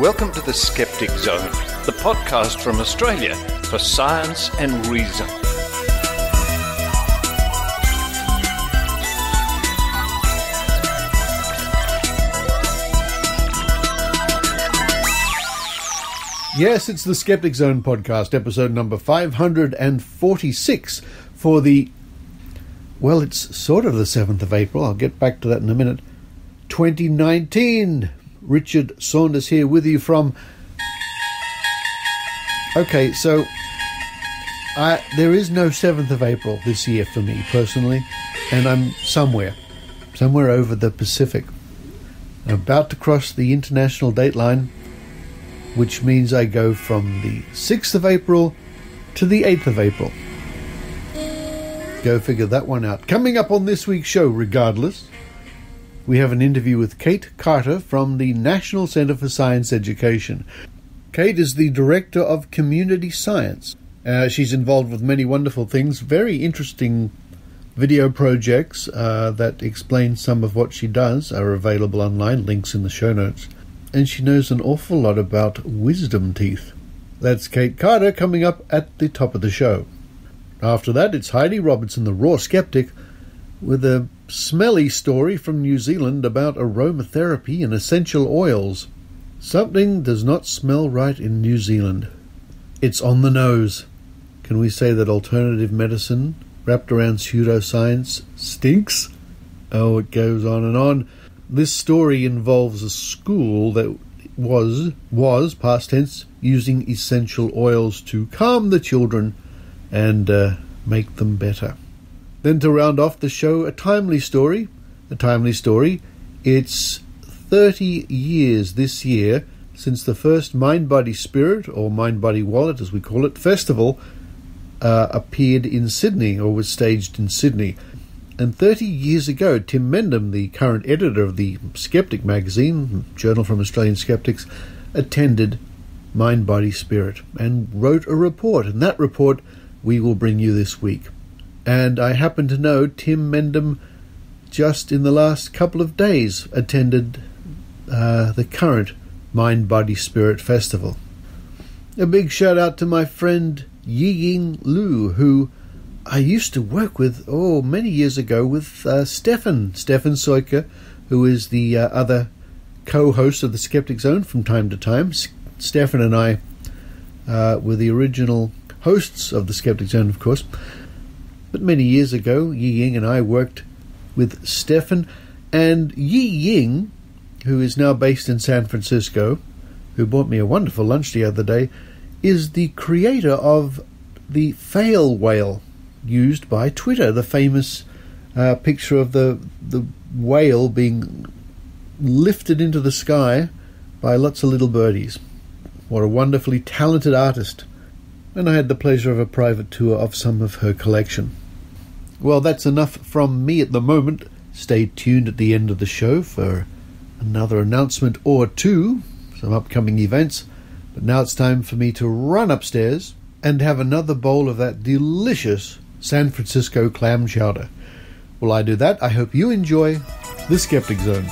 Welcome to the Skeptic Zone, the podcast from Australia for science and reason. Yes, it's the Skeptic Zone podcast, episode number 546 for the, well, it's sort of the 7th of April. I'll get back to that in a minute. 2019. Richard Saunders here with you from... Okay, so there is no 7th of April this year for me personally, and I'm somewhere over the Pacific. I'm about to cross the international date line, which means I go from the 6th of April to the 8th of April. Go figure that one out. Coming up on this week's show, regardless, we have an interview with Kate Carter from the National Centre for Science Education. Kate is the Director of Community Science. She's involved with many wonderful things, very interesting video projects that explain some of what she does are available online, links in the show notes. And she knows an awful lot about wisdom teeth. That's Kate Carter coming up at the top of the show. After that, it's Heidi Robertson, the Raw Skeptic, with a smelly story from New Zealand about aromatherapy and essential oils. Something does not smell right in New Zealand. It's on the nose. Can we say that alternative medicine wrapped around pseudoscience stinks? Oh, it goes on and on. This story involves a school that was past tense, using essential oils to calm the children and make them better. Then to round off the show, a timely story. It's 30 years this year since the first Mind Body Spirit, or Mind Body Wallet as we call it, festival appeared in Sydney, or was staged in Sydney. And 30 years ago, Tim Mendham, the current editor of the Skeptic magazine, Journal from Australian Skeptics, attended Mind Body Spirit and wrote a report. And that report we will bring you this week. And I happen to know Tim Mendham, just in the last couple of days, attended the current Mind Body Spirit Festival. A big shout out to my friend Yiying Lu, who I used to work with, many years ago, with Stefan Soika, who is the other co-host of the Skeptic Zone from time to time. Stefan and I were the original hosts of the Skeptic Zone, of course. But many years ago, Yi Ying and I worked with Stefan, and Yi Ying, who is now based in San Francisco, who bought me a wonderful lunch the other day, is the creator of the fail whale used by Twitter, the famous picture of the whale being lifted into the sky by lots of little birdies. What a wonderfully talented artist. And I had the pleasure of a private tour of some of her collection. Well, that's enough from me at the moment. Stay tuned at the end of the show for another announcement or two, some upcoming events. But now it's time for me to run upstairs and have another bowl of that delicious San Francisco clam chowder. While I do that, I hope you enjoy the Skeptic Zone.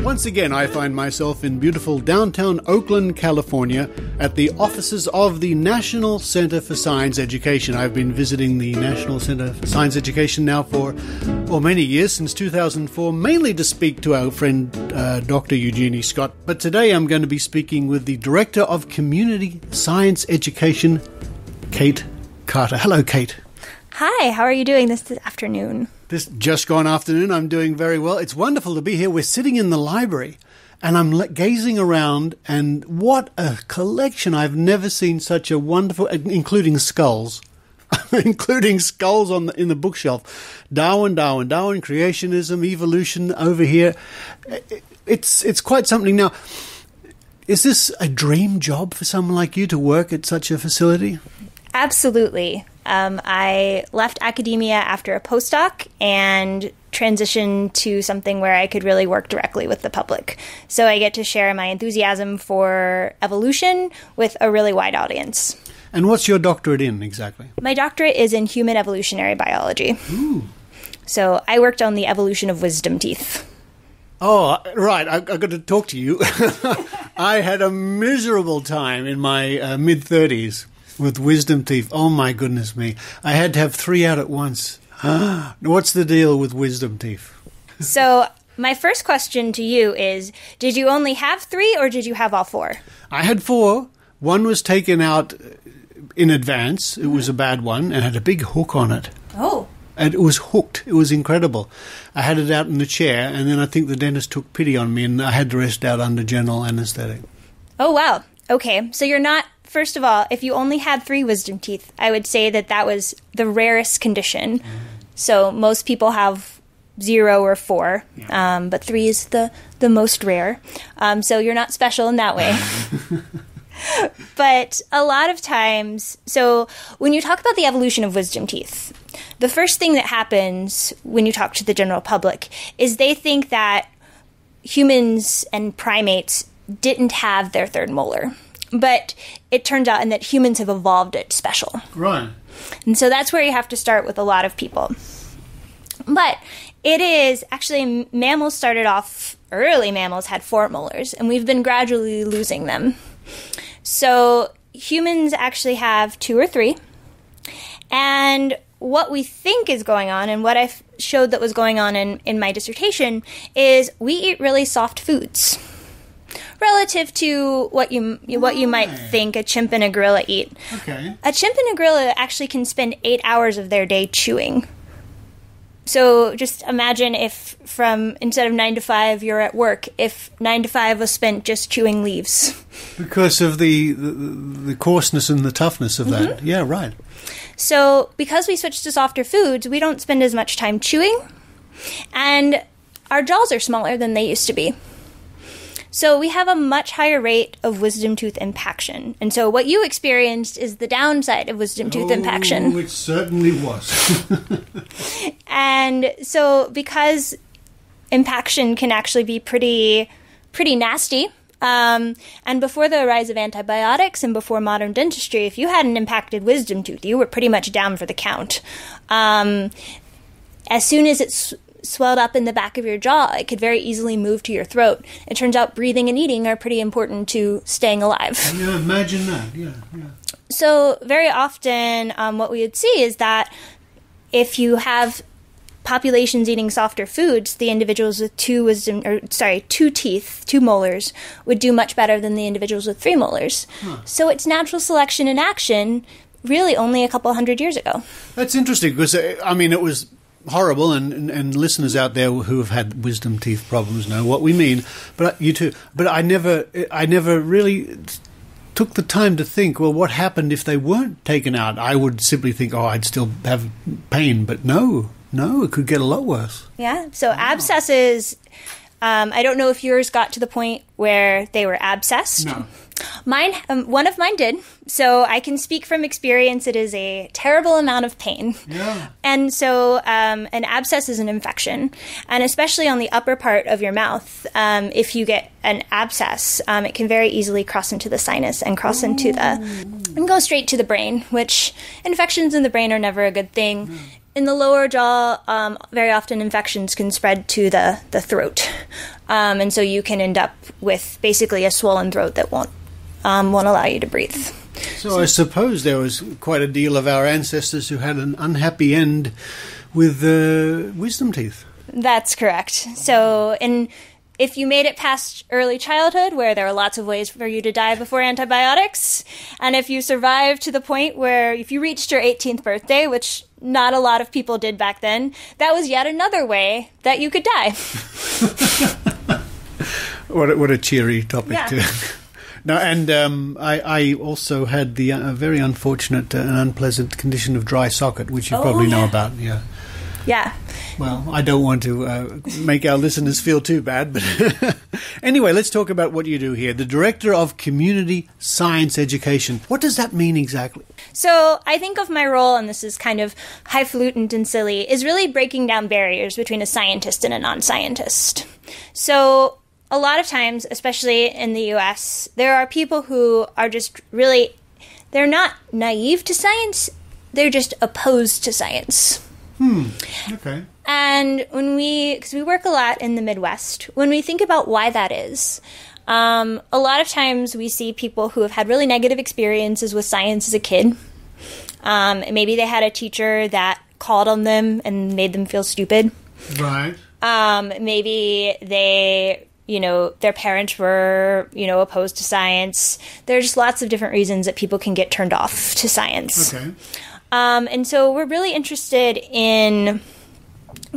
Once again, I find myself in beautiful downtown Oakland, California, at the offices of the National Centre for Science Education. I've been visiting the National Centre for Science Education now for many years, since 2004, mainly to speak to our friend Dr. Eugenie Scott. But today I'm going to be speaking with the Director of Community Science Education, Kate Carter. Hello, Kate. Hi, how are you doing this afternoon? This just gone afternoon, I'm doing very well. It's wonderful to be here. We're sitting in the library, and I'm gazing around, and what a collection. I've never seen such a wonderful, including skulls, including skulls in the bookshelf. Darwin, creationism, evolution over here. It's quite something. Now, is this a dream job for someone like you to work at such a facility? Absolutely. I left academia after a postdoc and transitioned to something where I could really work directly with the public. So I get to share my enthusiasm for evolution with a really wide audience. And what's your doctorate in exactly? My doctorate is in human evolutionary biology. Ooh. So I worked on the evolution of wisdom teeth. Oh, right. I've got to talk to you. I had a miserable time in my mid-30s with wisdom teeth. Oh, my goodness me. I had to have 3 out at once. What's the deal with wisdom teeth? So my first question to you is, did you only have 3 or did you have all 4? I had 4. One was taken out in advance. It was a bad one and had a big hook on it. Oh. And it was hooked. It was incredible. I had it out in the chair, and then I think the dentist took pity on me, and I had the rest out under general anesthetic. Oh, wow. Okay. So you're not, first of all, if you only had 3 wisdom teeth, I would say that was the rarest condition. So most people have 0 or 4, but 3 is the most rare. So you're not special in that way. But a lot of times, so when you talk about the evolution of wisdom teeth, the first thing that happens when you talk to the general public is they think that humans and primates didn't have their 3rd molar. But it turns out that humans have evolved it special. Right. And so that's where you have to start with a lot of people. But it is actually, mammals started off, early mammals had 4 molars, and we've been gradually losing them. So humans actually have 2 or 3. And what we think is going on, and what I showed that was going on in my dissertation, is we eat really soft foods relative to what you might think a chimp and a gorilla eat. Okay. A chimp and a gorilla actually can spend 8 hours of their day chewing. So just imagine if instead of 9 to 5, you're at work, if 9 to 5 was spent just chewing leaves. Because of the coarseness and the toughness of that. Yeah, right. So because we switched to softer foods, we don't spend as much time chewing, and our jaws are smaller than they used to be. So we have a much higher rate of wisdom tooth impaction. And so what you experienced is the downside of wisdom tooth impaction. Oh, it certainly was. And so because impaction can actually be pretty nasty, and before the rise of antibiotics and before modern dentistry, if you had an impacted wisdom tooth, you were pretty much down for the count. As soon as it's swelled up in the back of your jaw, it could very easily move to your throat. It turns out breathing and eating are pretty important to staying alive. Yeah, imagine that. Yeah. So very often what we would see is that if you have populations eating softer foods, the individuals with 2 teeth, 2 molars, would do much better than the individuals with 3 molars. Huh. So it's natural selection in action, really only a couple hundred years ago. That's interesting because, it was horrible, and listeners out there who have had wisdom teeth problems know what we mean. But you too. But I never really took the time to think, well, what happened if they weren't taken out? I would simply think, I'd still have pain. But no, it could get a lot worse. Yeah. So abscesses, I don't know if yours got to the point where they were abscessed. No. Mine, one of mine did. So I can speak from experience. It is a terrible amount of pain. Yeah. And so an abscess is an infection. And especially on the upper part of your mouth, if you get an abscess, it can very easily cross into the sinus and cross into and go straight to the brain, which infections in the brain are never a good thing. Mm. In the lower jaw, very often infections can spread to the throat. And so you can end up with basically a swollen throat that won't allow you to breathe. So I suppose there was quite a deal of our ancestors who had an unhappy end with wisdom teeth. That's correct. So if you made it past early childhood, where there are lots of ways for you to die before antibiotics, and if you survived to the point where if you reached your 18th birthday, which not a lot of people did back then, that was yet another way that you could die. What a cheery topic. Yeah. No, and I also had the very unfortunate and unpleasant condition of dry socket, which you probably know about. Yeah. Yeah. Well, I don't want to make our listeners feel too bad, but Anyway, let's talk about what you do here. The Director of Community Science Education. What does that mean exactly? So I think of my role, and this is kind of highfalutin and silly, is really breaking down barriers between a scientist and a non-scientist. So a lot of times, especially in the US, there are people who are just really, they're not naive to science, they're just opposed to science. Okay. And because we work a lot in the Midwest, when we think about why that is, a lot of times we see people who have had really negative experiences with science as a kid. Maybe they had a teacher that called on them and made them feel stupid. Right. Maybe they, their parents were, opposed to science. There are just lots of different reasons that people can get turned off to science. Okay. And so we're really interested in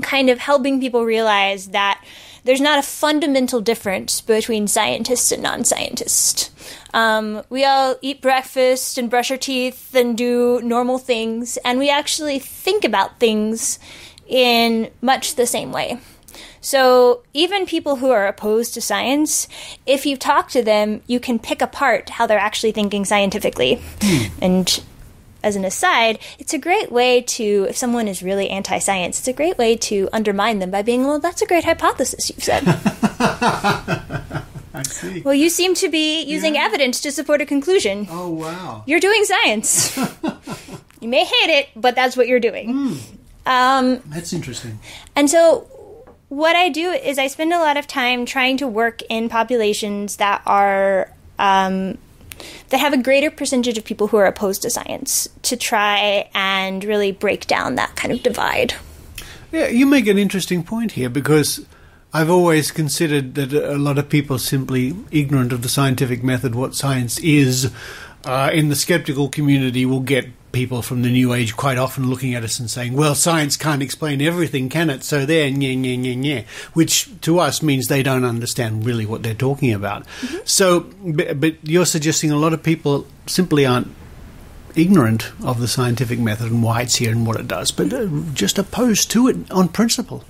kind of helping people realize that there's not a fundamental difference between scientists and non-scientists. We all eat breakfast and brush our teeth and do normal things, and we actually think about things in much the same way. So even people who are opposed to science, if you talk to them, you can pick apart how they're actually thinking scientifically. And as an aside, it's a great way to, if someone is really anti-science, it's a great way to undermine them by being, well, that's a great hypothesis you've said. I see. Well, you seem to be using evidence to support a conclusion. Oh, wow. You're doing science. You may hate it, but that's what you're doing. That's interesting. And so what I do is I spend a lot of time trying to work in populations that are that have a greater percentage of people who are opposed to science to try and really break down that kind of divide. Yeah, you make an interesting point here, because I've always considered that a lot of people simply ignorant of the scientific method, what science is, in the skeptical community will get people from the New Age quite often looking at us and saying, well, science can't explain everything, can it? So there, which to us means they don't understand really what they're talking about. Mm-hmm. So, but you're suggesting a lot of people simply aren't ignorant of the scientific method and why it's here and what it does, but just opposed to it on principle.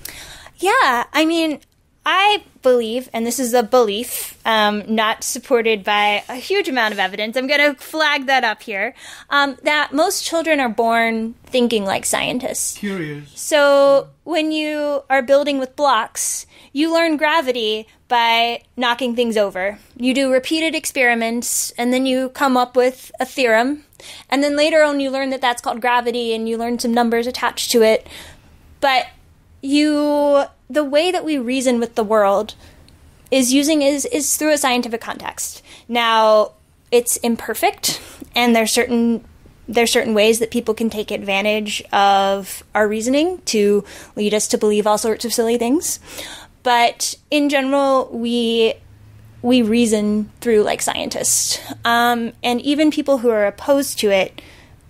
Yeah, I mean, I believe, and this is a belief, not supported by a huge amount of evidence, I'm going to flag that up here, that most children are born thinking like scientists. Curious. So when you are building with blocks, you learn gravity by knocking things over. You do repeated experiments, and then you come up with a theorem, and then later on you learn that that's called gravity, and you learn some numbers attached to it. But the way that we reason with the world is through a scientific context. Now, it's imperfect, and there's certain ways that people can take advantage of our reasoning to lead us to believe all sorts of silly things. But in general, we reason through like scientists. And even people who are opposed to it,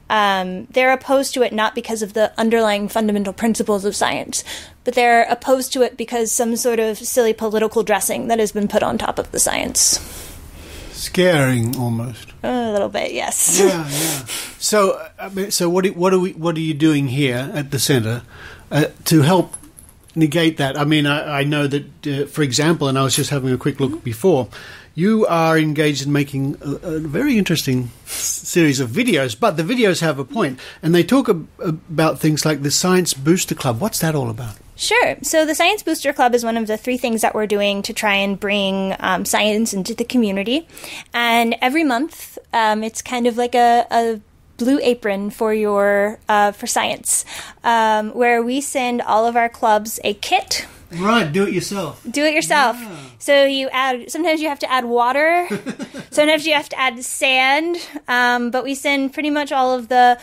they're opposed to it not because of the underlying fundamental principles of science, but they're opposed to it because some sort of silly political dressing that has been put on top of the science. Scaring, almost. A little bit, yes. Yeah. So what are you doing here at the centre to help negate that? I mean, I know that, for example, and I was just having a quick look before, you are engaged in making a very interesting series of videos, but the videos have a point, and they talk about things like the Science Booster Club. What's that all about? Sure. So the Science Booster Club is one of the 3 things that we're doing to try and bring science into the community. And every month, it's kind of like a blue apron for for science, where we send all of our clubs a kit. Right, do it yourself. Yeah. So sometimes you have to add water, sometimes you have to add sand, but we send pretty much all of the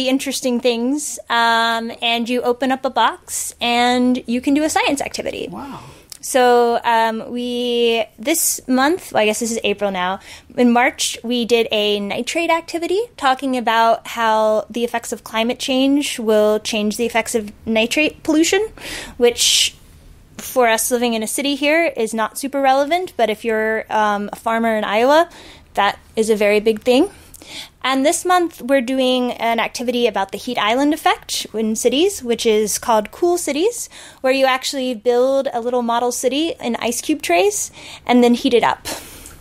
interesting things, and you open up a box and you can do a science activity. Wow. So this month, well, I guess this is April now, in March, we did a nitrate activity talking about how the effects of climate change will change the effects of nitrate pollution, which for us living in a city here is not super relevant, but if you're a farmer in Iowa, that is a very big thing. And this month we're doing an activity about the heat island effect in cities, which is called Cool Cities, where you actually build a little model city in ice cube trays and then heat it up.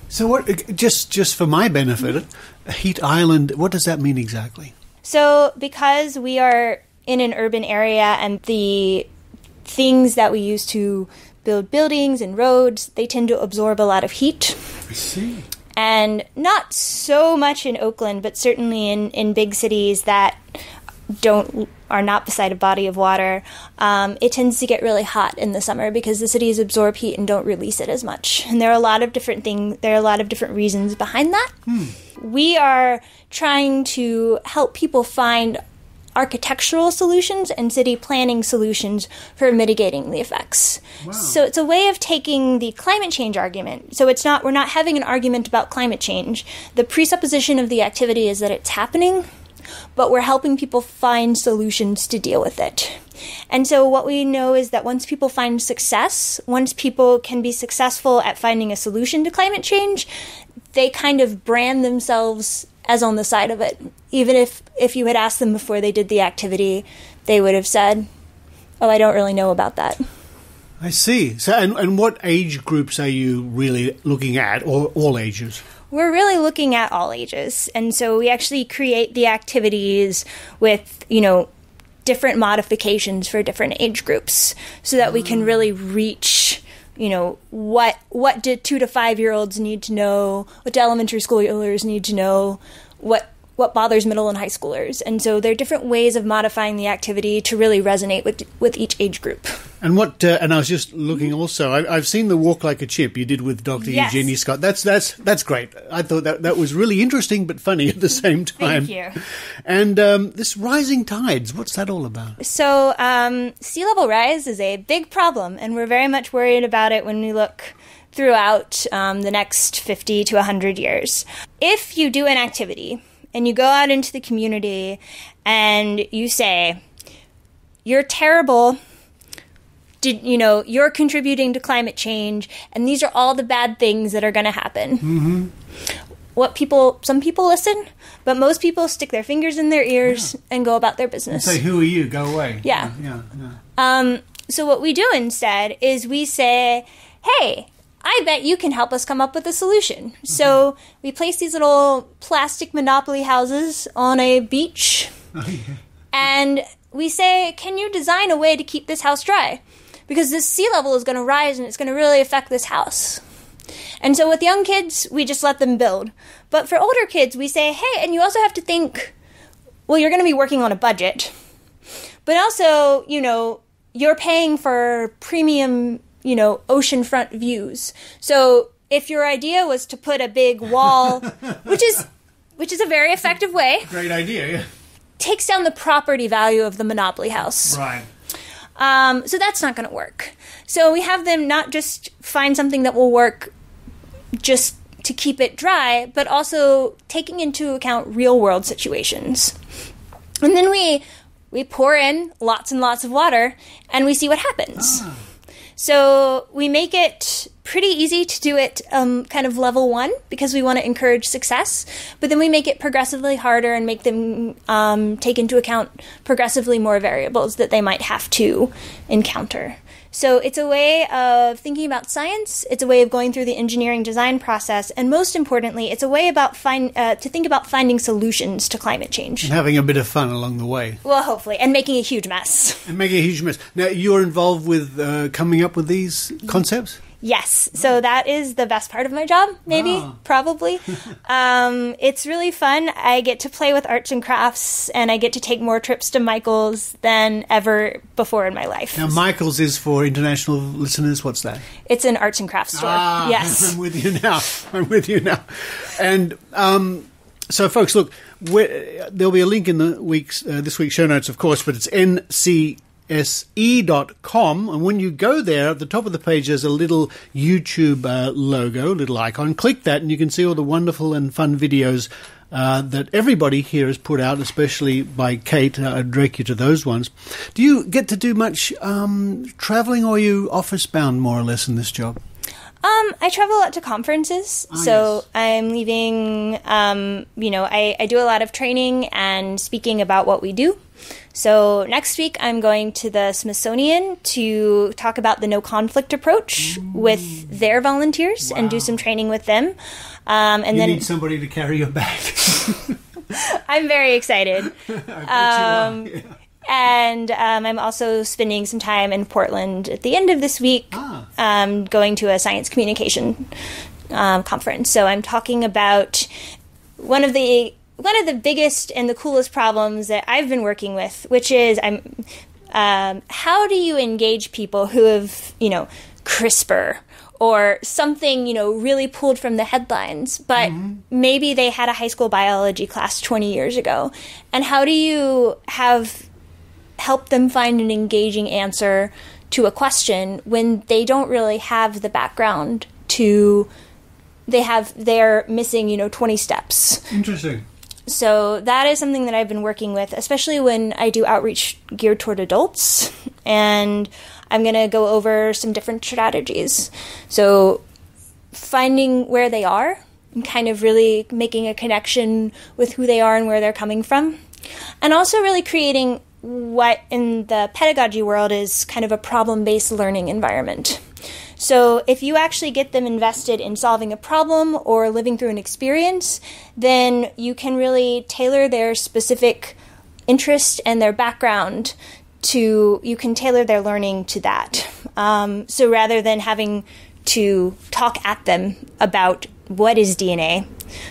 So what? Just for my benefit, heat island, what does that mean exactly? So because we are in an urban area and the things that we use to build buildings and roads, they tend to absorb a lot of heat. I see. And not so much in Auckland, but certainly in big cities that are not beside a body of water, it tends to get really hot in the summer because the cities absorb heat and don't release it as much. And there are a lot of different things. There are a lot of different reasons behind that. We are trying to help people find architectural solutions and city planning solutions for mitigating the effects. Wow. So it's a way of taking the climate change argument. So we're not having an argument about climate change. The presupposition of the activity is that it's happening, but we're helping people find solutions to deal with it. And so what we know is that once people find success, once people can be successful at finding a solution to climate change, they kind of brand themselves as on the side of it. Even if you had asked them before they did the activity, they would have said, "Oh, I don't really know about that." I see. So, and what age groups are you really looking at, or all ages? We're really looking at all ages. And so we actually create the activities with, different modifications for different age groups so that we can really reach, what do 2 to 5 year olds need to know, what do elementary schoolers need to know, what bothers middle and high schoolers. And so there are different ways of modifying the activity to really resonate with each age group. And and I was just looking also, I've seen the Walk Like a Chip you did with Dr. Yes. Eugenie Scott. That's great. I thought that was really interesting but funny at the same time. Thank you. And this rising tides, what's that all about? So sea level rise is a big problem, and we're very much worried about it when we look throughout the next 50 to 100 years. If you do an activity and you go out into the community and you say, "You're terrible, you're contributing to climate change, and these are all the bad things that are going to happen." Mm-hmm. Some people listen, but most people stick their fingers in their ears and go about their business. And say, "Who are you? Go away." Yeah. Yeah. So what we do instead is we say, "Hey, I bet you can help us come up with a solution." Mm-hmm. So we place these little plastic Monopoly houses on a beach, and we say, "Can you design a way to keep this house dry? Because this sea level is going to rise and it's going to really affect this house." And so with young kids, we just let them build. But for older kids, we say, "Hey, and you also have to think, well, you're going to be working on a budget. But also, you're paying for premium, oceanfront views. So if your idea was to put a big wall," which is a very effective way. Great idea, yeah. Takes down the property value of the Monopoly house. Right. So that's not going to work. So we have them not just find something that will work just to keep it dry, but also taking into account real world situations. And then we pour in lots and lots of water and we see what happens. So we make it pretty easy to do it kind of level 1 because we want to encourage success. But then we make it progressively harder and make them take into account progressively more variables that they might have to encounter. So it's a way of thinking about science, it's a way of going through the engineering design process, and most importantly, it's a way about to think about finding solutions to climate change. And having a bit of fun along the way. Well, hopefully, and making a huge mess. Now, you're involved with coming up with these concepts? Yes. So that is the best part of my job, maybe, probably. It's really fun. I get to play with arts and crafts, and I get to take more trips to Michael's than ever before in my life. Now, Michael's is for international listeners. What's that? It's an arts and crafts store. Yes. I'm with you now. And so, folks, look, there'll be a link in the this week's show notes, of course, but it's NCSE.com, and when you go there, at the top of the page, there's a little YouTube logo, little icon. Click that, and you can see all the wonderful and fun videos that everybody here has put out, especially by Kate. I'd direct you to those ones. Do you get to do much traveling, or are you office-bound, more or less, in this job? I travel a lot to conferences, so yes. I'm leaving, I do a lot of training and speaking about what we do. So next week I'm going to the Smithsonian to talk about the no conflict approach with their volunteers and do some training with them. And you then need somebody to carry your bag. I'm very excited. I bet you are. Yeah. And I'm also spending some time in Portland at the end of this week, going to a science communication conference. So I'm talking about one of the biggest and the coolest problems that I've been working with, which is how do you engage people who have, CRISPR or something, really pulled from the headlines, but maybe they had a high school biology class 20 years ago. And how do you help them find an engaging answer to a question when they don't really have the background they're missing, 20 steps. Interesting. So that is something that I've been working with, especially when I do outreach geared toward adults. And I'm going to go over some different strategies. So finding where they are and kind of really making a connection with who they are and where they're coming from. And also really creating what in the pedagogy world is kind of a problem-based learning environment. So if you actually get them invested in solving a problem or living through an experience, then you can really tailor their specific interest and their background you can tailor their learning to that. So rather than having to talk at them about what is DNA,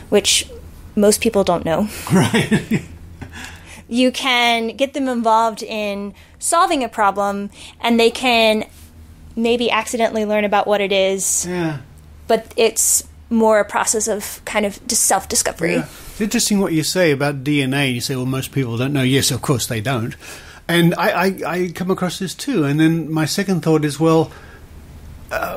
which most people don't know. Right. You can get them involved in solving a problem, and they can maybe accidentally learn about what it is. Yeah. But it's more a process of kind of just self-discovery. Yeah. It's interesting what you say about DNA. You say, well, most people don't know. Yes, of course they don't. And I come across this too. And then my second thought is, well,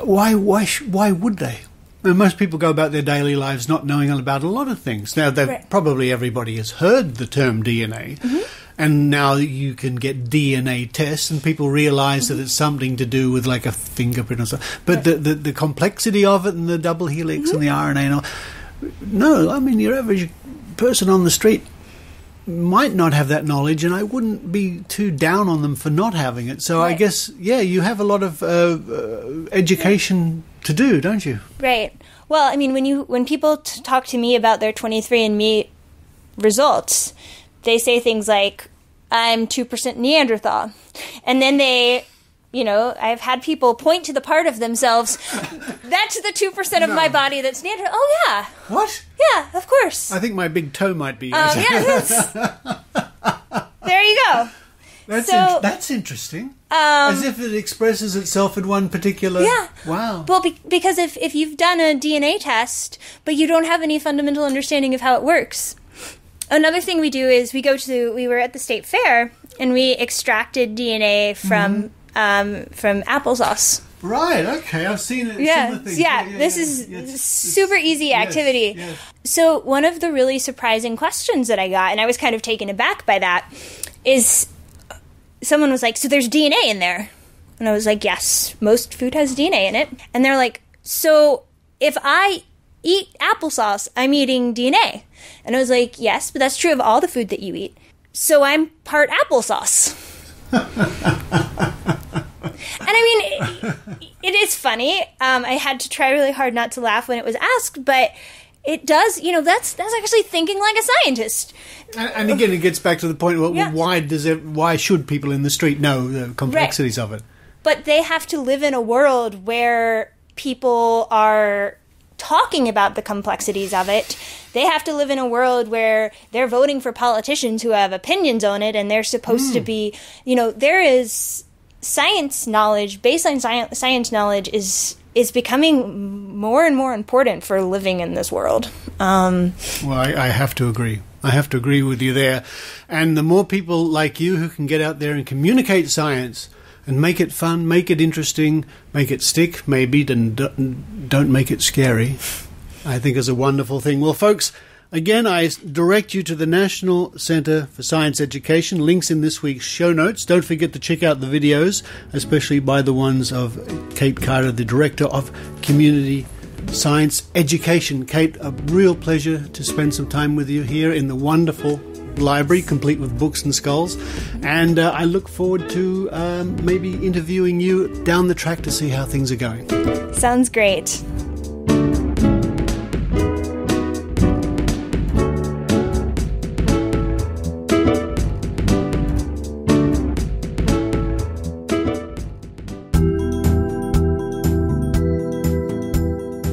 why would they? And most people go about their daily lives not knowing about a lot of things. Now, probably everybody has heard the term DNA, and now you can get DNA tests, and people realise that it's something to do with like a fingerprint or something. But the complexity of it and the double helix and the RNA and all, no, I mean, your average person on the street might not have that knowledge, and I wouldn't be too down on them for not having it. So I guess, you have a lot of education to do, don't you? Right. Well, I mean, when people talk to me about their 23andMe results, they say things like, I'm 2% Neanderthal. And then I've had people point to the part of themselves, that's the 2% of my body that's Neanderthal. Oh, yeah. What? Yeah, of course. I think my big toe might be. There you go. That's interesting. As if it expresses itself in one particular... Yeah. Wow. Well, because if you've done a DNA test, but you don't have any fundamental understanding of how it works. Another thing we do is we were at the state fair, and we extracted DNA from applesauce. Right, okay, I've seen it. Yeah, this is super easy activity. Yes. So one of the really surprising questions that I got, and I was kind of taken aback by that, is someone was like, so there's DNA in there? And I was like, yes, most food has DNA in it. And they're like, so if I eat applesauce, I'm eating DNA? And I was like, yes, but that's true of all the food that you eat. So I'm part applesauce. And I mean, it is funny. I had to try really hard not to laugh when it was asked, but it does, that's actually thinking like a scientist. And again, it gets back to the point, why should people in the street know the complexities of it? But they have to live in a world where people are talking about the complexities of it. They have to live in a world where they're voting for politicians who have opinions on it, and they're supposed to be, there is science knowledge, baseline science knowledge is becoming more and more important for living in this world. Well, I have to agree. I have to agree with you there. And the more people like you who can get out there and communicate science and make it fun, make it interesting, make it stick, maybe, and don't make it scary, I think is a wonderful thing. Well, folks, Again, I direct you to the National Centre for Science Education. Links in this week's show notes. Don't forget to check out the videos, especially by the ones of Kate Carter, the Director of Community Science Education. Kate, a real pleasure to spend some time with you here in the wonderful library, complete with books and skulls. And I look forward to maybe interviewing you down the track to see how things are going. Sounds great.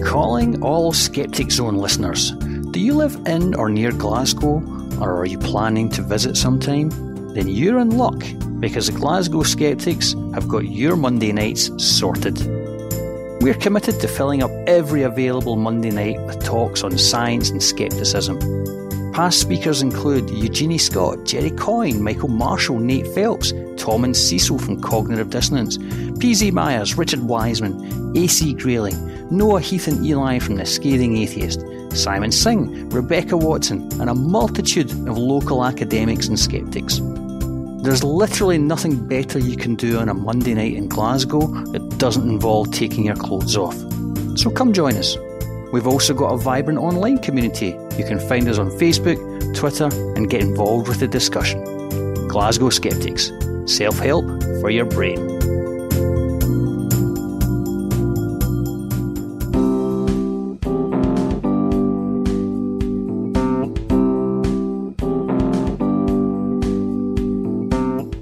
Calling all Skeptic Zone listeners. Do you live in or near Glasgow, or are you planning to visit sometime? Then you're in luck, because the Glasgow Skeptics have got your Monday nights sorted. We're committed to filling up every available Monday night with talks on science and skepticism. Past speakers include Eugenie Scott, Jerry Coyne, Michael Marshall, Nate Phelps, Tom and Cecil from Cognitive Dissonance, P.Z. Myers, Richard Wiseman, A.C. Grayling, Noah Heath and Eli from The Scathing Atheist, Simon Singh, Rebecca Watson, and a multitude of local academics and skeptics. There's literally nothing better you can do on a Monday night in Glasgow that doesn't involve taking your clothes off. So come join us. We've also got a vibrant online community. You can find us on Facebook, Twitter, and get involved with the discussion. Glasgow Skeptics. Self-help for your brain.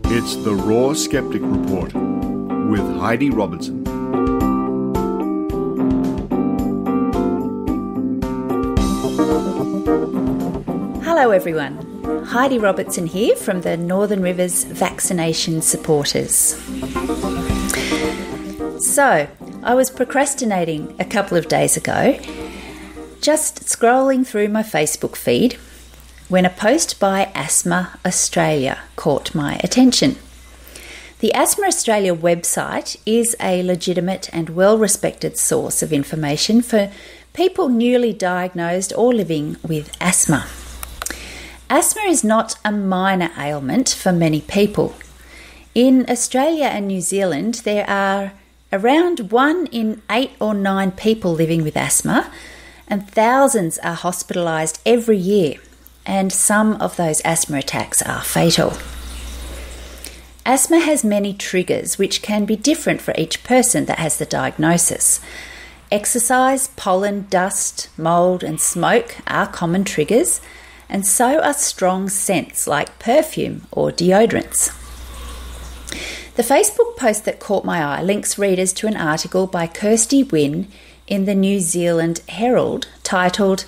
It's the Raw Skeptic Report with Heidi Robertson. Hello everyone, Heidi Robertson here from the Northern Rivers Vaccination Supporters. So, I was procrastinating a couple of days ago, just scrolling through my Facebook feed, when a post by Asthma Australia caught my attention. The Asthma Australia website is a legitimate and well-respected source of information for people newly diagnosed or living with asthma. Asthma is not a minor ailment for many people. In Australia and New Zealand, there are around 1 in 8 or 9 people living with asthma, and thousands are hospitalised every year, and some of those asthma attacks are fatal. Asthma has many triggers which can be different for each person that has the diagnosis. Exercise, pollen, dust, mould and smoke are common triggers, and so are strong scents like perfume or deodorants. The Facebook post that caught my eye links readers to an article by Kirsty Wynne in the New Zealand Herald titled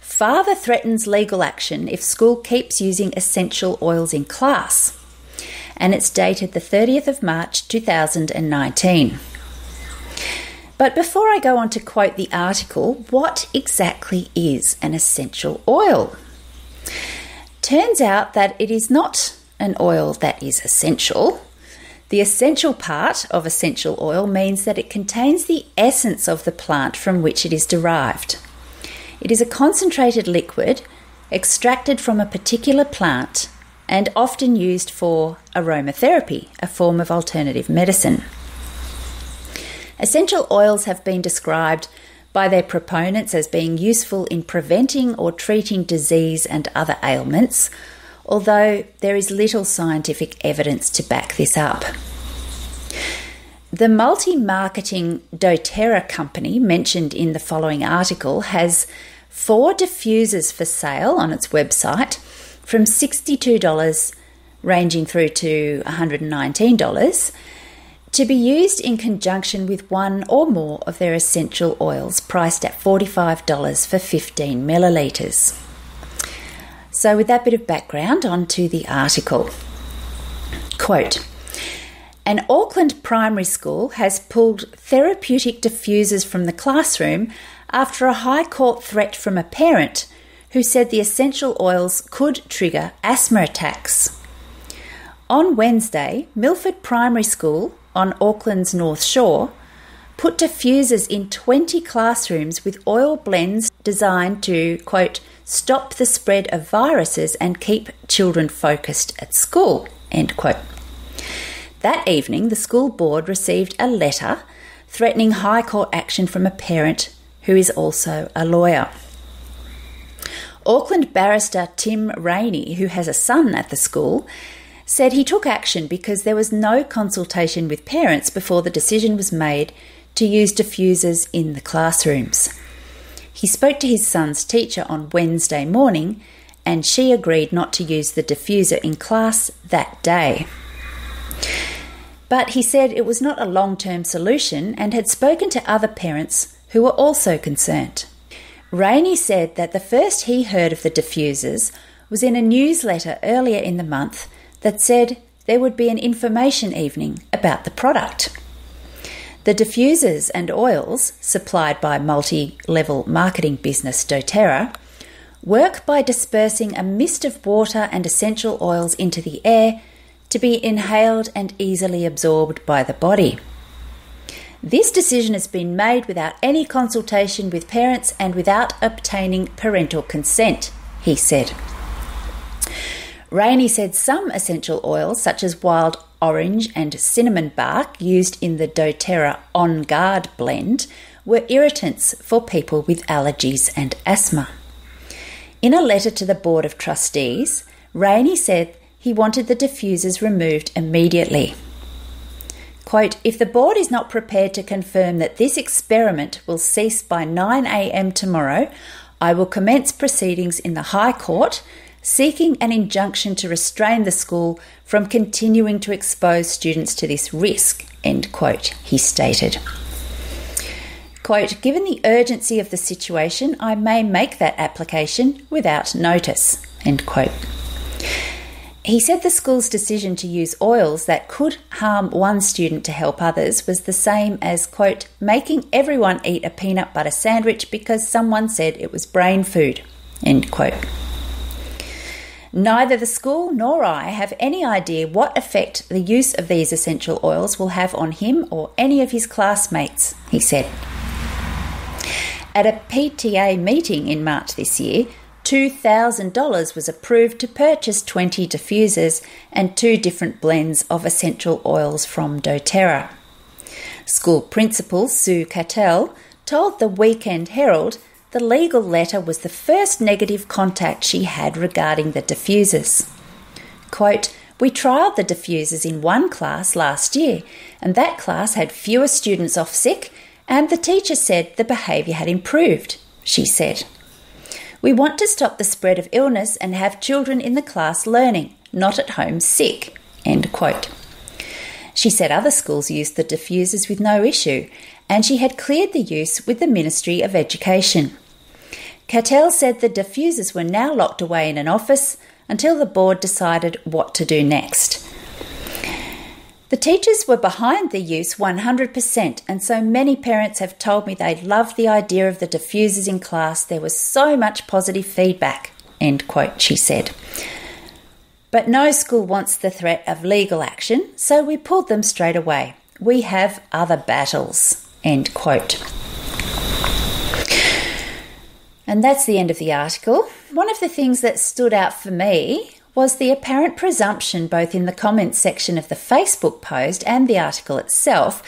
"Father Threatens Legal Action If School Keeps Using Essential Oils in Class," and it's dated the 30th of March 2019. But before I go on to quote the article, what exactly is an essential oil? Turns out that it is not an oil that is essential. The essential part of essential oil means that it contains the essence of the plant from which it is derived. It is a concentrated liquid extracted from a particular plant and often used for aromatherapy, a form of alternative medicine. Essential oils have been described by their proponents as being useful in preventing or treating disease and other ailments, although there is little scientific evidence to back this up. The multi-marketing doTERRA company mentioned in the following article has 4 diffusers for sale on its website from $62 ranging through to $119 to be used in conjunction with one or more of their essential oils priced at $45 for 15 millilitres. So with that bit of background, on to the article. Quote, "An Auckland primary school has pulled therapeutic diffusers from the classroom after a High Court threat from a parent who said the essential oils could trigger asthma attacks. On Wednesday, Milford Primary School on Auckland's North Shore put diffusers in 20 classrooms with oil blends designed to, quote, stop the spread of viruses and keep children focused at school, end quote. That evening, the school board received a letter threatening High Court action from a parent who is also a lawyer. Auckland barrister Tim Rainey, who has a son at the school, said he took action because there was no consultation with parents before the decision was made to use diffusers in the classrooms. He spoke to his son's teacher on Wednesday morning and she agreed not to use the diffuser in class that day. But he said it was not a long-term solution and had spoken to other parents who were also concerned. Rainey said that the first he heard of the diffusers was in a newsletter earlier in the month that said there would be an information evening about the product. The diffusers and oils, supplied by multi-level marketing business doTERRA, work by dispersing a mist of water and essential oils into the air to be inhaled and easily absorbed by the body. This decision has been made without any consultation with parents and without obtaining parental consent, he said. Rainey said some essential oils, such as wild orange and cinnamon bark used in the doTERRA On Guard blend, were irritants for people with allergies and asthma. In a letter to the Board of Trustees, Rainey said he wanted the diffusers removed immediately. Quote, "If the board is not prepared to confirm that this experiment will cease by 9 a.m. tomorrow, I will commence proceedings in the High Court seeking an injunction to restrain the school from continuing to expose students to this risk," end quote, he stated. Quote, "Given the urgency of the situation, I may make that application without notice," end quote. He said the school's decision to use oils that could harm one student to help others was the same as, quote, "making everyone eat a peanut butter sandwich because someone said it was brain food," end quote. "Neither the school nor I have any idea what effect the use of these essential oils will have on him or any of his classmates," he said. At a PTA meeting in March this year, $2,000 was approved to purchase 20 diffusers and 2 different blends of essential oils from doTERRA. School principal Sue Cattell told the Weekend Herald the legal letter was the first negative contact she had regarding the diffusers. Quote, "We trialled the diffusers in one class last year, and that class had fewer students off sick, and the teacher said the behaviour had improved," she said. "We want to stop the spread of illness and have children in the class learning, not at home sick," end quote. She said other schools used the diffusers with no issue, and she had cleared the use with the Ministry of Education. Cattell said the diffusers were now locked away in an office until the board decided what to do next. The teachers were behind the use 100%, and so many parents have told me they loved the idea of the diffusers in class. There was so much positive feedback, end quote, she said. But no school wants the threat of legal action, so we pulled them straight away. We have other battles, end quote. And that's the end of the article. One of the things that stood out for me was the apparent presumption, both in the comments section of the Facebook post and the article itself,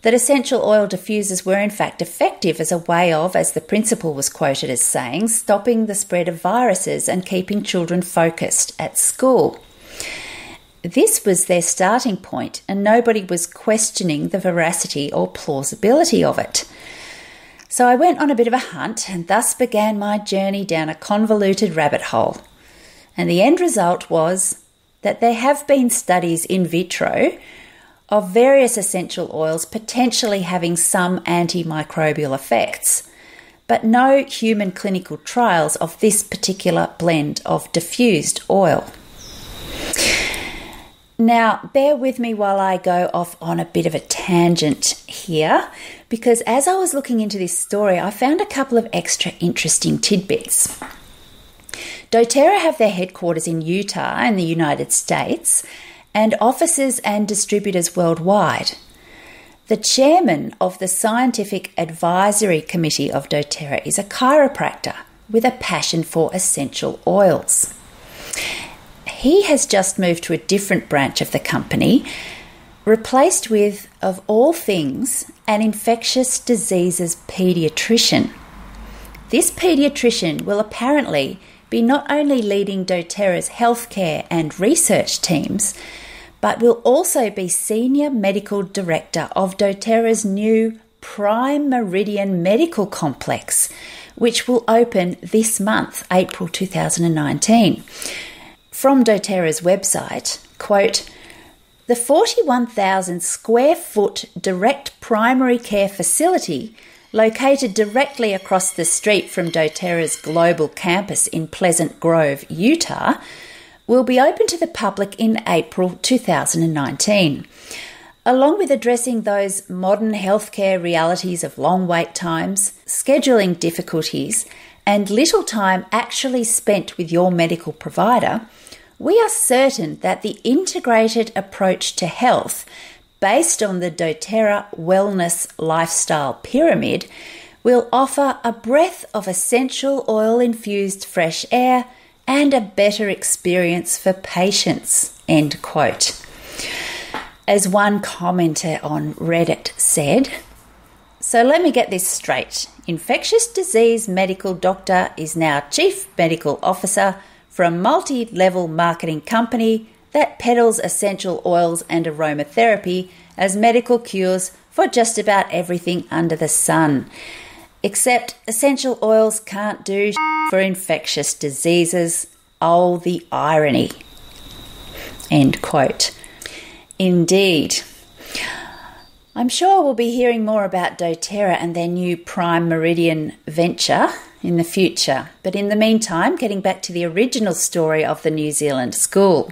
that essential oil diffusers were in fact effective as a way of, as the principal was quoted as saying, stopping the spread of viruses and keeping children focused at school. This was their starting point, and nobody was questioning the veracity or plausibility of it. So I went on a bit of a hunt, and thus began my journey down a convoluted rabbit hole. And the end result was that there have been studies in vitro of various essential oils potentially having some antimicrobial effects, but no human clinical trials of this particular blend of diffused oil. Now, bear with me while I go off on a bit of a tangent here, because as I was looking into this story, I found a couple of extra interesting tidbits. doTERRA have their headquarters in Utah in the United States and offices and distributors worldwide. The chairman of the Scientific Advisory Committee of doTERRA is a chiropractor with a passion for essential oils. He has just moved to a different branch of the company, replaced with, of all things, an infectious diseases paediatrician. This paediatrician will apparently be not only leading doTERRA's healthcare and research teams, but will also be Senior Medical Director of doTERRA's new Prime Meridian Medical Complex, which will open this month, April 2019. From doTERRA's website, quote, "The 41,000 square foot direct primary care facility located directly across the street from doTERRA's global campus in Pleasant Grove, Utah, will be open to the public in April 2019. Along with addressing those modern healthcare realities of long wait times, scheduling difficulties, and little time actually spent with your medical provider, we are certain that the integrated approach to health based on the doTERRA Wellness Lifestyle Pyramid will offer a breath of essential oil-infused fresh air and a better experience for patients," end quote. As one commenter on Reddit said, "So let me get this straight. Infectious disease medical doctor is now Chief Medical Officer for a multi-level marketing company that peddles essential oils and aromatherapy as medical cures for just about everything under the sun. Except essential oils can't do for infectious diseases. Oh, the irony." End quote. Indeed. I'm sure we'll be hearing more about doTERRA and their new Prime Meridian venture in the future. But in the meantime, getting back to the original story of the New Zealand school.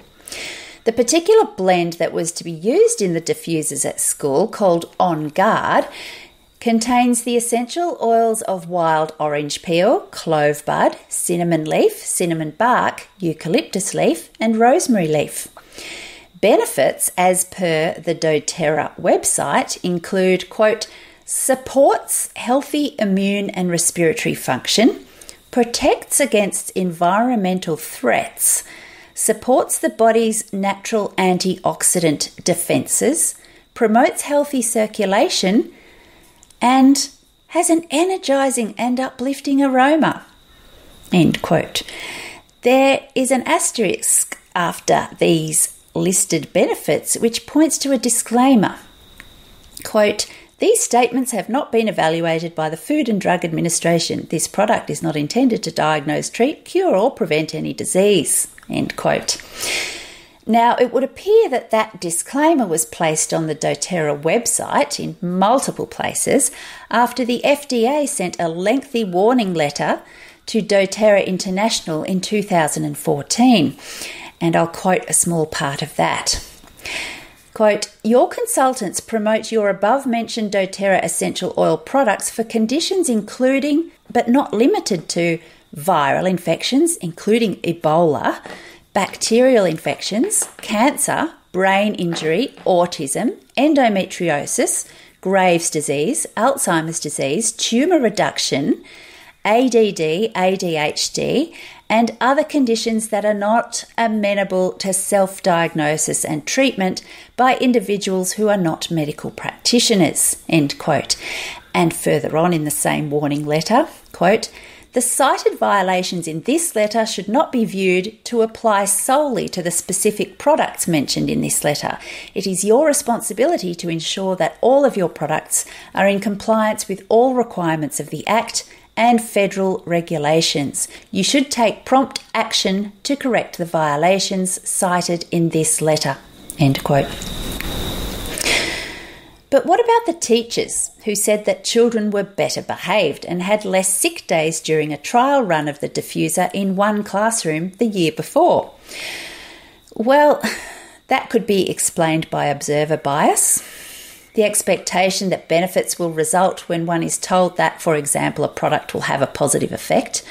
The particular blend that was to be used in the diffusers at school, called On Guard, contains the essential oils of wild orange peel, clove bud, cinnamon leaf, cinnamon bark, eucalyptus leaf, and rosemary leaf. Benefits, as per the doTERRA website, include, quote, "supports healthy immune and respiratory function, protects against environmental threats, supports the body's natural antioxidant defences, promotes healthy circulation, and has an energising and uplifting aroma," end quote. There is an asterisk after these listed benefits, which points to a disclaimer. Quote, "These statements have not been evaluated by the Food and Drug Administration. This product is not intended to diagnose, treat, cure, or prevent any disease," end quote. Now, it would appear that that disclaimer was placed on the doTERRA website in multiple places after the FDA sent a lengthy warning letter to doTERRA International in 2014. And I'll quote a small part of that. Quote, "Your consultants promote your above-mentioned doTERRA essential oil products for conditions including, but not limited to, viral infections, including Ebola, bacterial infections, cancer, brain injury, autism, endometriosis, Graves' disease, Alzheimer's disease, tumour reduction, ADD, ADHD, and other conditions that are not amenable to self-diagnosis and treatment by individuals who are not medical practitioners," end quote. And further on in the same warning letter, quote, "The cited violations in this letter should not be viewed to apply solely to the specific products mentioned in this letter. It is your responsibility to ensure that all of your products are in compliance with all requirements of the Act and federal regulations. You should take prompt action to correct the violations cited in this letter," end quote. But what about the teachers who said that children were better behaved and had less sick days during a trial run of the diffuser in one classroom the year before? Well, that could be explained by observer bias. The expectation that benefits will result when one is told that, for example, a product will have a positive effect.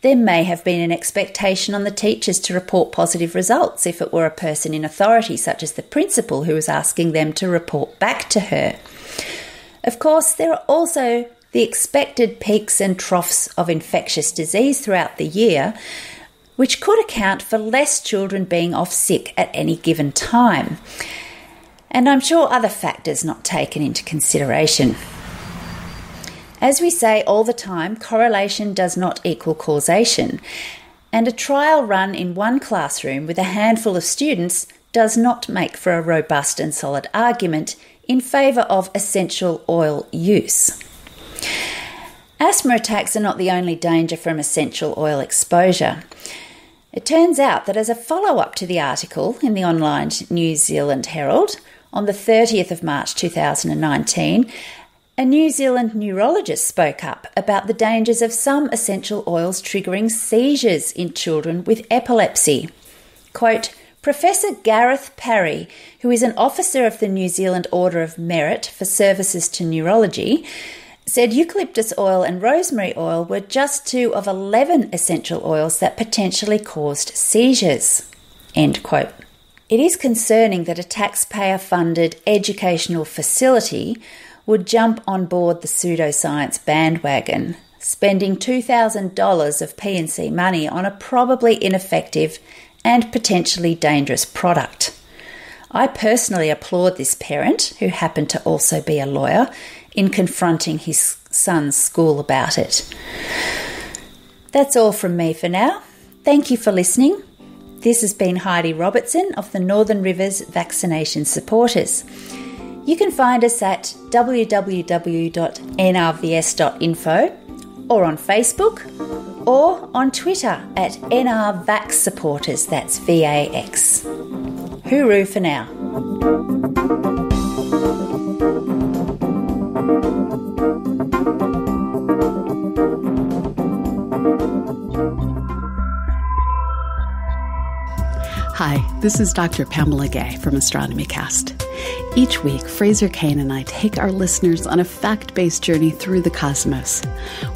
There may have been an expectation on the teachers to report positive results if it were a person in authority, such as the principal, who was asking them to report back to her. Of course, there are also the expected peaks and troughs of infectious disease throughout the year, which could account for less children being off sick at any given time. And I'm sure other factors not taken into consideration. As we say all the time, correlation does not equal causation, and a trial run in one classroom with a handful of students does not make for a robust and solid argument in favour of essential oil use. Asthma attacks are not the only danger from essential oil exposure. It turns out that as a follow-up to the article in the online New Zealand Herald on the 30th of March 2019, a New Zealand neurologist spoke up about the dangers of some essential oils triggering seizures in children with epilepsy. Quote, Professor Gareth Parry, who is an officer of the New Zealand Order of Merit for Services to Neurology, said eucalyptus oil and rosemary oil were just 2 of 11 essential oils that potentially caused seizures. End quote. It is concerning that a taxpayer-funded educational facility would jump on board the pseudoscience bandwagon, spending $2,000 of P&C money on a probably ineffective and potentially dangerous product. I personally applaud this parent, who happened to also be a lawyer, in confronting his son's school about it. That's all from me for now. Thank you for listening. This has been Heidi Robertson of the Northern Rivers Vaccination Supporters. You can find us at www.nrvs.info or on Facebook or on Twitter at NRVaxSupporters, that's VAX. Hooroo for now. Hi, this is Dr. Pamela Gay from Astronomy Cast. Each week, Fraser Kane and I take our listeners on a fact-based journey through the cosmos.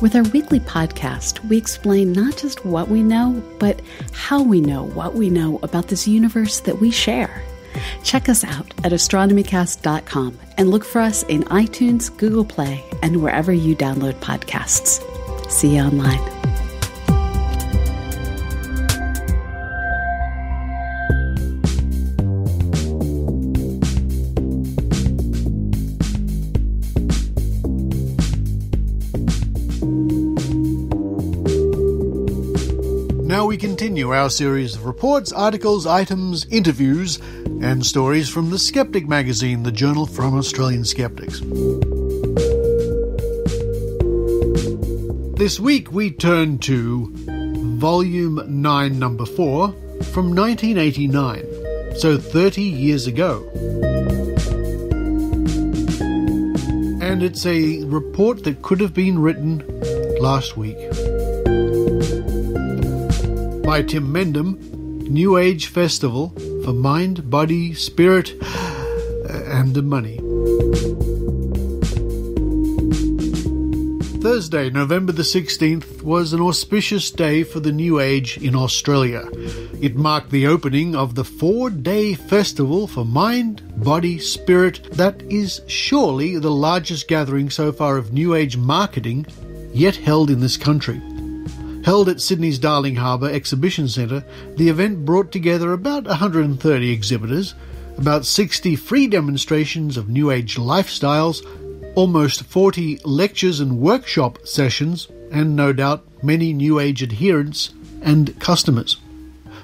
With our weekly podcast, we explain not just what we know, but how we know what we know about this universe that we share. Check us out at astronomycast.com and look for us in iTunes, Google Play, and wherever you download podcasts. See you online. Now we continue our series of reports, articles, items, interviews, and stories from the Skeptic magazine, the journal from Australian skeptics. This week we turn to Volume 9, Number 4, from 1989, so 30 years ago. And it's a report that could have been written last week. By Tim Mendham, New Age Festival for Mind, Body, Spirit, and Money. Thursday, November the 16th, was an auspicious day for the New Age in Australia. It marked the opening of the 4-day festival for mind, body, spirit that is surely the largest gathering so far of New Age marketing yet held in this country. Held at Sydney's Darling Harbour Exhibition Centre, the event brought together about 130 exhibitors, about 60 free demonstrations of New Age lifestyles, almost 40 lectures and workshop sessions, and no doubt many New Age adherents and customers.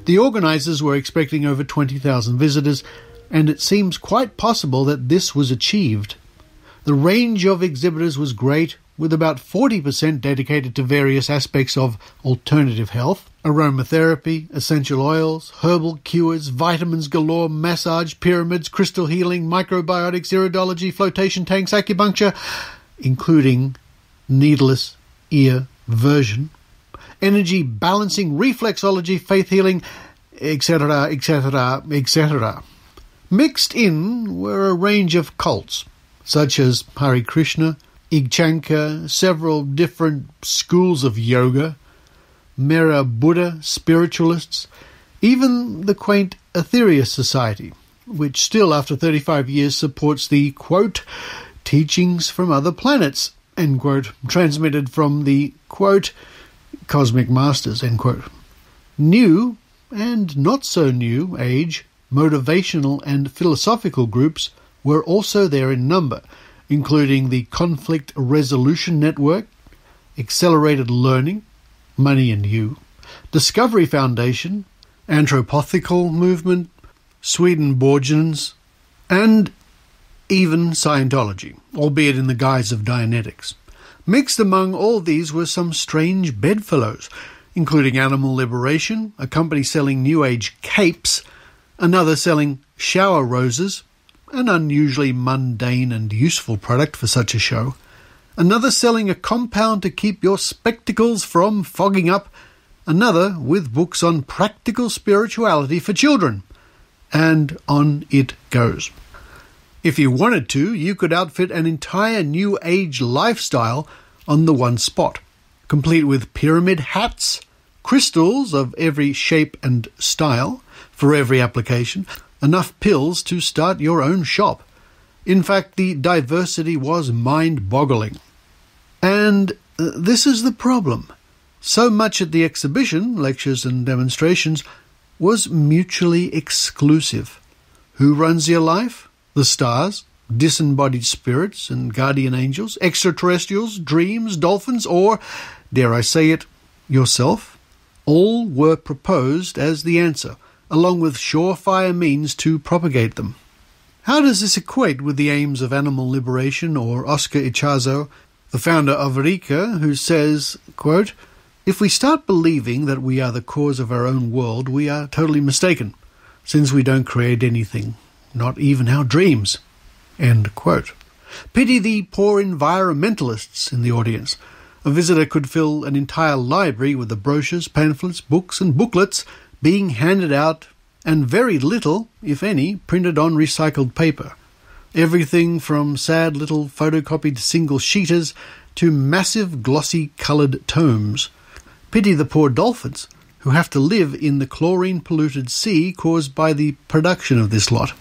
The organisers were expecting over 20,000 visitors, and it seems quite possible that this was achieved. The range of exhibitors was great, with about 40% dedicated to various aspects of alternative health, aromatherapy, essential oils, herbal cures, vitamins galore, massage, pyramids, crystal healing, microbiotics, iridology, flotation tanks, acupuncture, including needless ear version, energy balancing, reflexology, faith healing, etc., etc., etc. Mixed in were a range of cults, such as Hare Krishna, Igchanka, several different schools of yoga, Mera Buddha spiritualists, even the quaint Aetherius Society, which still after 35 years supports the, quote, teachings from other planets, end quote, transmitted from the, quote, cosmic masters, end quote. New and not so new age motivational and philosophical groups were also there in number, including the Conflict Resolution Network, Accelerated Learning, Money and You, Discovery Foundation, Anthropoethical Movement, Swedenborgians, and even Scientology, albeit in the guise of Dianetics. Mixed among all these were some strange bedfellows, including Animal Liberation, a company selling New Age capes, another selling shower roses, an unusually mundane and useful product for such a show, another selling a compound to keep your spectacles from fogging up, another with books on practical spirituality for children, and on it goes. If you wanted to, you could outfit an entire New Age lifestyle on the one spot, complete with pyramid hats, crystals of every shape and style for every application, enough pills to start your own shop. In fact, the diversity was mind-boggling. And this is the problem. So much at the exhibition, lectures and demonstrations, was mutually exclusive. Who runs your life? The stars, disembodied spirits and guardian angels, extraterrestrials, dreams, dolphins, or, dare I say it, yourself? All were proposed as the answer, along with surefire means to propagate them. How does this equate with the aims of Animal Liberation or Oscar Ichazo, the founder of Eureka, who says, quote, "If we start believing that we are the cause of our own world, we are totally mistaken, since we don't create anything, not even our dreams." End quote. Pity the poor environmentalists in the audience. A visitor could fill an entire library with the brochures, pamphlets, books and booklets being handed out, and very little, if any, printed on recycled paper. Everything from sad little photocopied single-sheeters to massive glossy coloured tomes. Pity the poor dolphins, who have to live in the chlorine-polluted sea caused by the production of this lot.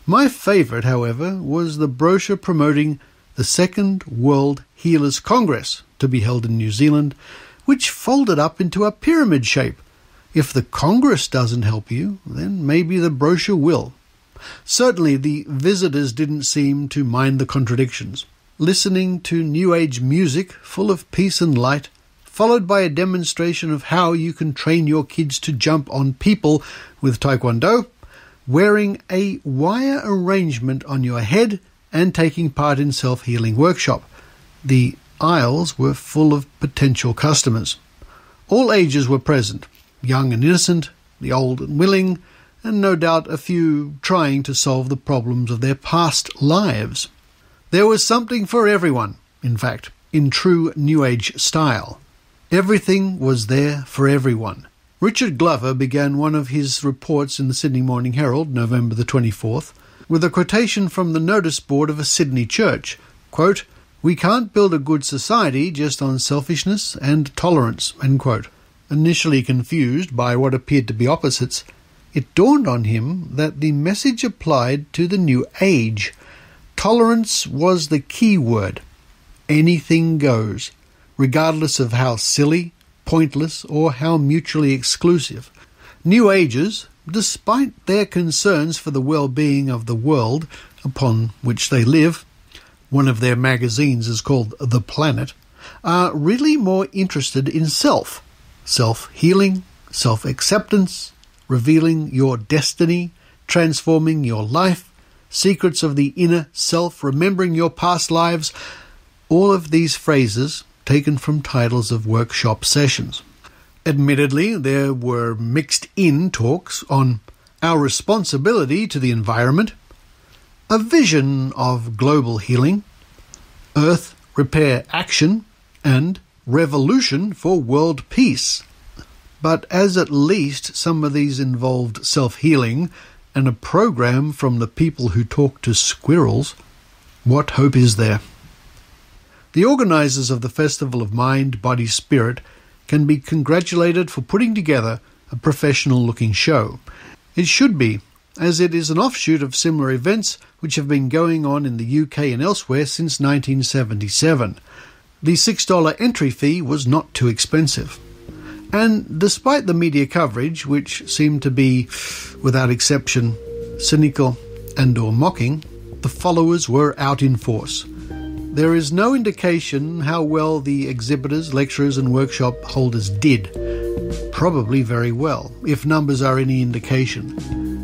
My favourite, however, was the brochure promoting the Second World Healers Congress, to be held in New Zealand, which folded up into a pyramid shape. If the Congress doesn't help you, then maybe the brochure will. Certainly the visitors didn't seem to mind the contradictions. Listening to New Age music full of peace and light, followed by a demonstration of how you can train your kids to jump on people with Taekwondo, wearing a wire arrangement on your head and taking part in self-healing workshop. The aisles were full of potential customers. All ages were present, young and innocent, the old and willing, and no doubt a few trying to solve the problems of their past lives. There was something for everyone, in fact, in true New Age style. Everything was there for everyone. Richard Glover began one of his reports in the Sydney Morning Herald, November the 24th, with a quotation from the notice board of a Sydney church, quote, "We can't build a good society just on selfishness and tolerance," end quote. Initially confused by what appeared to be opposites, it dawned on him that the message applied to the New Age. Tolerance was the key word. Anything goes, regardless of how silly, pointless, or how mutually exclusive. New Agers, despite their concerns for the well-being of the world upon which they live, one of their magazines is called The Planet, are really more interested in self-healing, self-acceptance, revealing your destiny, transforming your life, secrets of the inner self, remembering your past lives, all of these phrases taken from titles of workshop sessions. Admittedly, there were mixed-in talks on our responsibility to the environment, a vision of global healing, Earth repair action, and revolution for world peace. But as at least some of these involved self-healing and a program from the people who talk to squirrels, what hope is there? The organisers of the Festival of Mind, Body, Spirit can be congratulated for putting together a professional-looking show. It should be, as it is an offshoot of similar events which have been going on in the UK and elsewhere since 1977. The $6 entry fee was not too expensive. And despite the media coverage, which seemed to be, without exception, cynical and/or mocking, the followers were out in force. There is no indication how well the exhibitors, lecturers and workshop holders did. Probably very well, if numbers are any indication.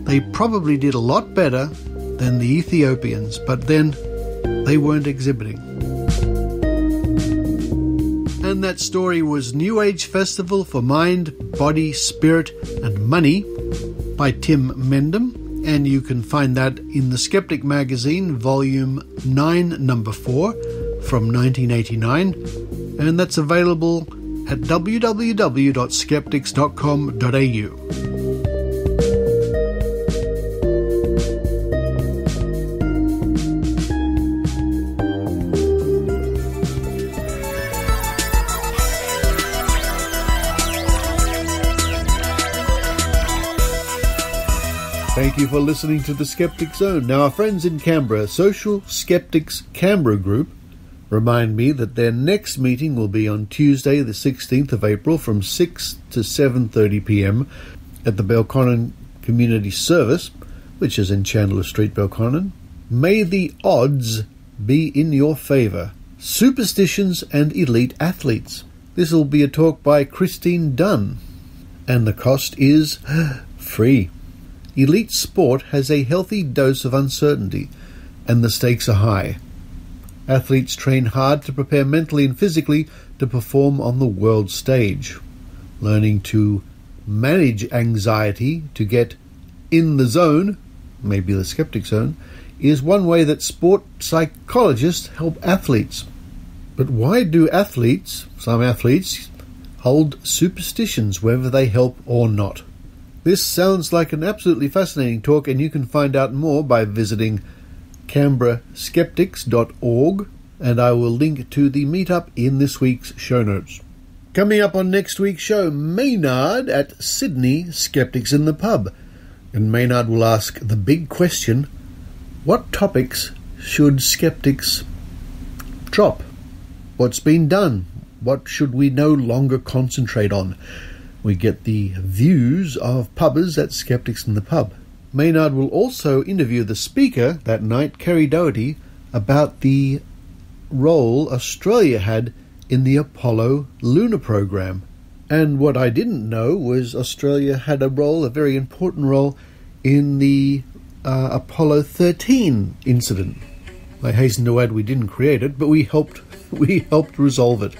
They probably did a lot better than the Ethiopians, but then they weren't exhibiting. And that story was New Age Festival for Mind, Body, Spirit and Money by Tim Mendham. And you can find that in the Skeptic magazine, volume 9, number 4, from 1989. And that's available at www.skeptics.com.au. Thank you for listening to the Skeptic Zone. Now, our friends in Canberra, Social Skeptics Canberra Group, remind me that their next meeting will be on Tuesday, the 16th of April, from 6 to 7:30 p.m. at the Belconnen Community Service, which is in Chandler Street, Belconnen. May the odds be in your favour. Superstitions and elite athletes. This will be a talk by Christine Dunn, and the cost is free. Elite sport has a healthy dose of uncertainty, and the stakes are high. Athletes train hard to prepare mentally and physically to perform on the world stage. Learning to manage anxiety to get in the zone, maybe the skeptic zone, is one way that sport psychologists help athletes. But why do some athletes, hold superstitions, whether they help or not? This sounds like an absolutely fascinating talk, and you can find out more by visiting canberraskeptics.org, and I will link to the meetup in this week's show notes. Coming up on next week's show, Maynard at Sydney Skeptics in the Pub. And Maynard will ask the big question, what topics should skeptics drop? What's been done? What should we no longer concentrate on? We get the views of pubbers at Skeptics in the Pub. Maynard will also interview the speaker that night, Kerry Doherty, about the role Australia had in the Apollo lunar program. And what I didn't know was Australia had a very important role, in the Apollo 13 incident. I hasten to add we didn't create it, but we helped resolve it.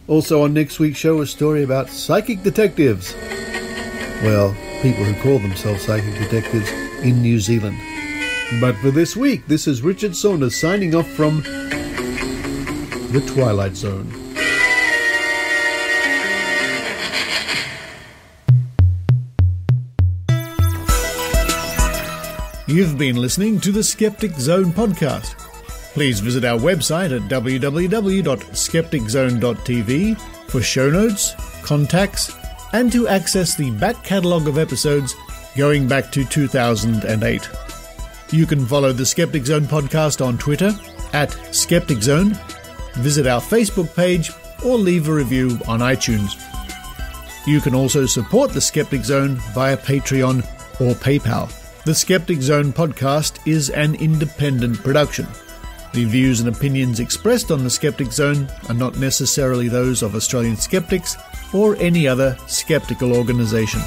Also on next week's show, a story about psychic detectives. Well, people who call themselves psychic detectives in New Zealand. But for this week, this is Richard Saunders signing off from the Twilight Zone. You've been listening to the Skeptic Zone podcast. Please visit our website at www.skepticzone.tv for show notes, contacts, and to access the back catalogue of episodes going back to 2008. You can follow the Skeptic Zone podcast on Twitter at Skeptic Zone, visit our Facebook page, or leave a review on iTunes. You can also support the Skeptic Zone via Patreon or PayPal. The Skeptic Zone podcast is an independent production. The views and opinions expressed on the Skeptic Zone are not necessarily those of Australian skeptics or any other skeptical organisation.